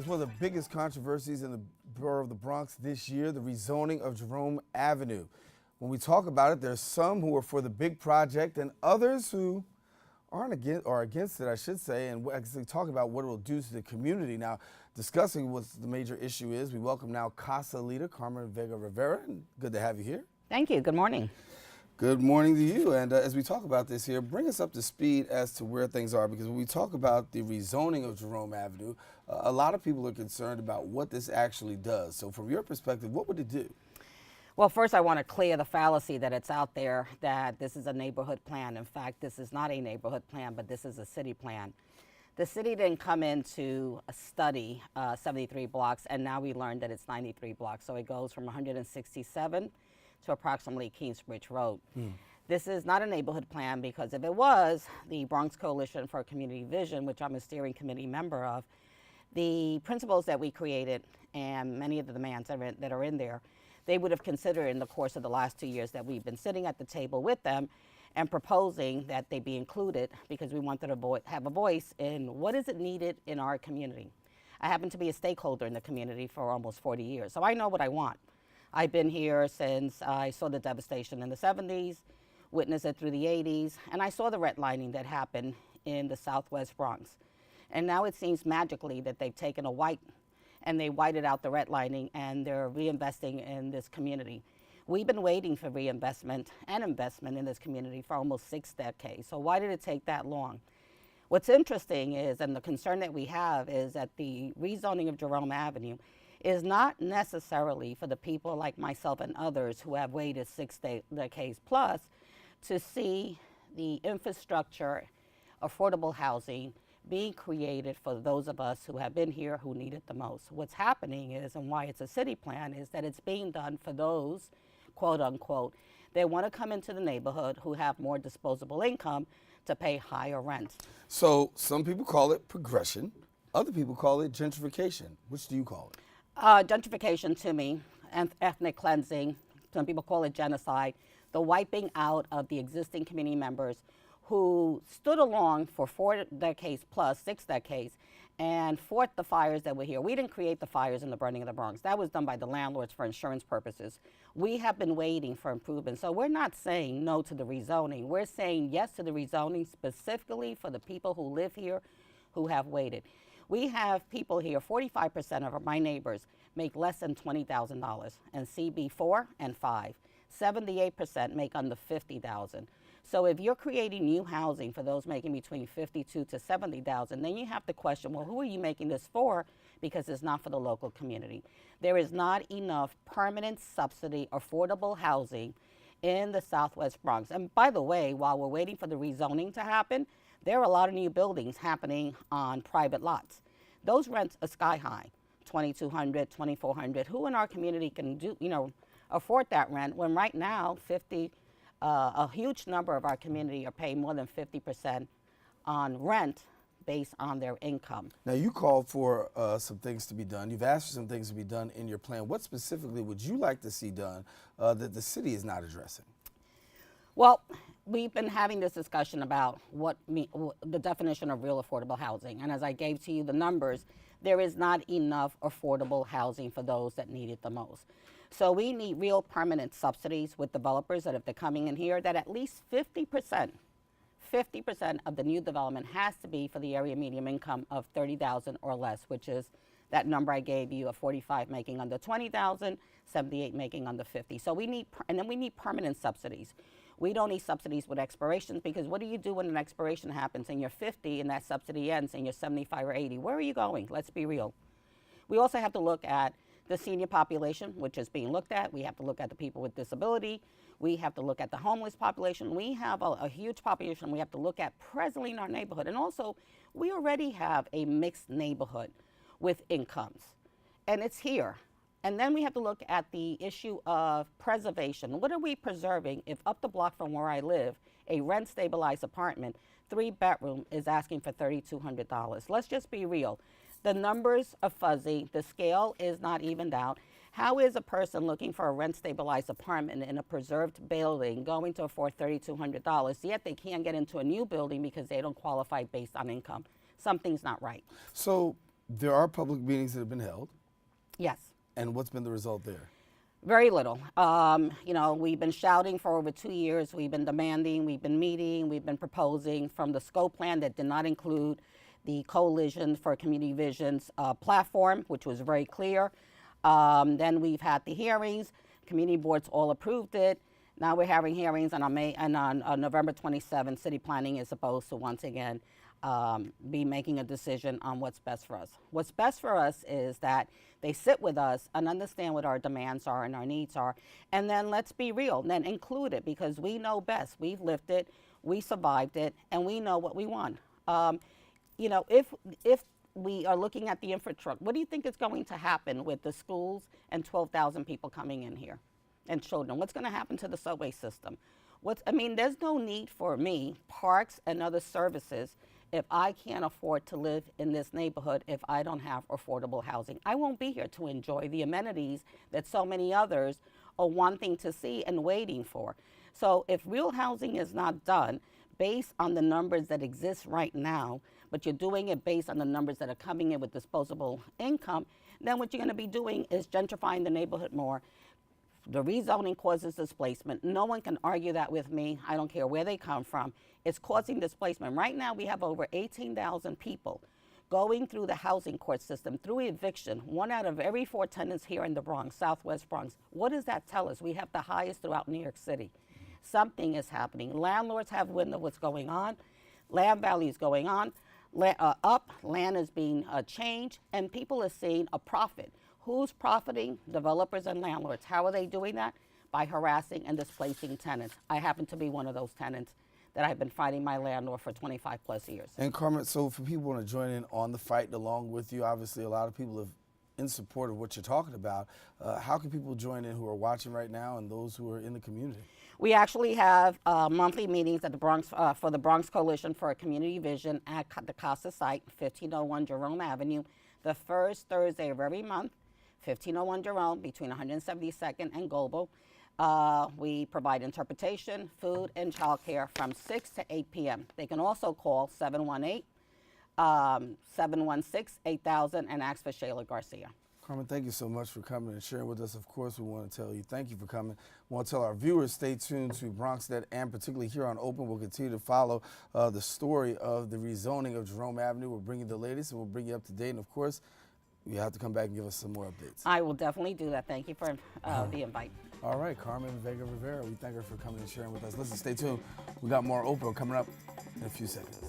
It's one of the biggest controversies in the borough of the Bronx this year, the rezoning of Jerome Avenue. When we talk about it, there's some who are for the big project and others who aren't against, or against it, I should say, and we're actually talking about what it will do to the community. Now, discussing what the major issue is, we welcome now CASA leader Carmen Vega Rivera, and good to have you here. Thank you. Good morning. Good morning to you. And as we talk about this here, bring us up to speed as to where things are, because when we talk about the rezoning of Jerome Avenue, a lot of people are concerned about what this actually does. So from your perspective, what would it do? Well, first I want to clear the fallacy that it's out there that this is a neighborhood plan. In fact, this is not a neighborhood plan, but this is a city plan. The city didn't come in to study 73 blocks, and now we learned that it's 93 blocks. So it goes from 167 to approximately Kingsbridge Road. This is not a neighborhood plan, because if it was, the Bronx Coalition for Community Vision, which I'm a steering committee member of, the principles that we created and many of the demands that are in there, they would have considered in the course of the last 2 years that we've been sitting at the table with them and proposing that they be included, because we wanted to have a voice in what is it needed in our community. I happen to be a stakeholder in the community for almost 40 years, so I know what I want. I've been here since I saw the devastation in the 70s, witnessed it through the 80s, and I saw the redlining that happened in the Southwest Bronx. And now it seems magically that they've taken a white and they whited out the redlining and they're reinvesting in this community. We've been waiting for reinvestment and investment in this community for almost 6 decades. So why did it take that long? What's interesting is, and the concern that we have, is that the rezoning of Jerome Avenue is not necessarily for the people like myself and others who have waited 6 decades plus to see the infrastructure, affordable housing being created for those of us who have been here who need it the most. What's happening is, and why it's a city plan, is that it's being done for those, quote unquote, they want to come into the neighborhood who have more disposable income to pay higher rent. So some people call it progression, other people call it gentrification. Which do you call it? Gentrification to me, and ethnic cleansing, some people call it genocide, the wiping out of the existing community members who stood along for 4 decades plus, 6 decades, and fought the fires that were here. We didn't create the fires and the burning of the Bronx. That was done by the landlords for insurance purposes. We have been waiting for improvement. So we're not saying no to the rezoning. We're saying yes to the rezoning specifically for the people who live here who have waited. We have people here, 45% of my neighbors make less than $20,000 and CB 4 and 5. 78% make under $50,000. So if you're creating new housing for those making between $52,000 to $70,000, then you have to question, well, who are you making this for? Because it's not for the local community. There is not enough permanent subsidy, affordable housing in the Southwest Bronx. And by the way, while we're waiting for the rezoning to happen, there are a lot of new buildings happening on private lots. Those rents are sky high, $2,200, $2,400. Who in our community can afford that rent when right now a huge number of our community are paying more than 50% on rent based on their income. Now, you called for some things to be done. You've asked for some things to be done in your plan. What specifically would you like to see done that the city is not addressing? Well, we've been having this discussion about the definition of real affordable housing. And as I gave to you the numbers, there is not enough affordable housing for those that need it the most. So we need real permanent subsidies with developers that if they're coming in here, that at least 50% of the new development has to be for the area median income of $30,000 or less, which is that number I gave you of 45 making under 20,000, 78 making under 50. So we need, and then we need permanent subsidies. We don't need subsidies with expirations, because what do you do when an expiration happens and you're 50 and that subsidy ends and you're 75 or 80? Where are you going? Let's be real. We also have to look at the senior population, which is being looked at. We have to look at the people with disability. We have to look at the homeless population. We have a huge population we have to look at presently in our neighborhood. And also, we already have a mixed neighborhood with incomes, and it's here. And then we have to look at the issue of preservation. What are we preserving if up the block from where I live, a rent-stabilized apartment, 3-bedroom, is asking for $3,200? Let's just be real. The numbers are fuzzy. The scale is not evened out. How is a person looking for a rent-stabilized apartment in a preserved building going to afford $3,200, yet they can't get into a new building because they don't qualify based on income? Something's not right. So There are public meetings that have been held, Yes. and what's been the result there? Very little. We've been shouting for over 2 years. We've been demanding, we've been meeting, we've been proposing from the scope plan that did not include the Coalition for Community Vision's platform, which was very clear. Then we've had the hearings. Community boards all approved it. Now we're having hearings, and on November 27th, City Planning is supposed to once again be making a decision on what's best for us. What's best for us is that they sit with us and understand what our demands are and our needs are, and then let's be real, then include it, because we know best. We've lived it, we survived it, and we know what we want. If we are looking at the infrastructure, what do you think is going to happen with the schools and 12,000 people coming in here and children? What's going to happen to the subway system? There's no need for me, parks and other services, if I can't afford to live in this neighborhood, if I don't have affordable housing. I won't be here to enjoy the amenities that so many others are wanting to see and waiting for. So if real housing is not done based on the numbers that exist right now, but you're doing it based on the numbers that are coming in with disposable income, then what you're going to be doing is gentrifying the neighborhood more. The rezoning causes displacement. No one can argue that with me. I don't care where they come from. It's causing displacement. Right now, we have over 18,000 people going through the housing court system, through eviction. 1 out of every 4 tenants here in the Bronx, Southwest Bronx. What does that tell us? We have the highest throughout New York City. Something is happening. Landlords have wind of what's going on. Land value is going on. Up, land is being changed, and people are seeing a profit. Who's profiting? Developers and landlords. How are they doing that? By harassing and displacing tenants. I happen to be one of those tenants that I've been fighting my landlord for 25 plus years. And Carmen, so for people who want to join in on the fight along with you, obviously a lot of people have in support of what you're talking about. How can people join in who are watching right now and those who are in the community? We actually have monthly meetings at the Bronx for the Bronx Coalition for a Community Vision at the CASA site, 1501 Jerome Avenue, the first Thursday of every month, 1501 Jerome, between 172nd and Global. We provide interpretation, food, and childcare from 6 to 8 p.m. They can also call 718-716-8000 and ask for Shayla Garcia. Carmen, thank you so much for coming and sharing with us. Of course, we want to tell you thank you for coming. We want to tell our viewers, stay tuned to BronxNet, and particularly here on Open. We'll continue to follow the story of the rezoning of Jerome Avenue. We'll bring you the latest, and we'll bring you up to date. And of course, you have to come back and give us some more updates. I will definitely do that. Thank you for the invite. All right, Carmen Vega Rivera, we thank her for coming and sharing with us. Listen, stay tuned. We got more Oprah coming up in a few seconds.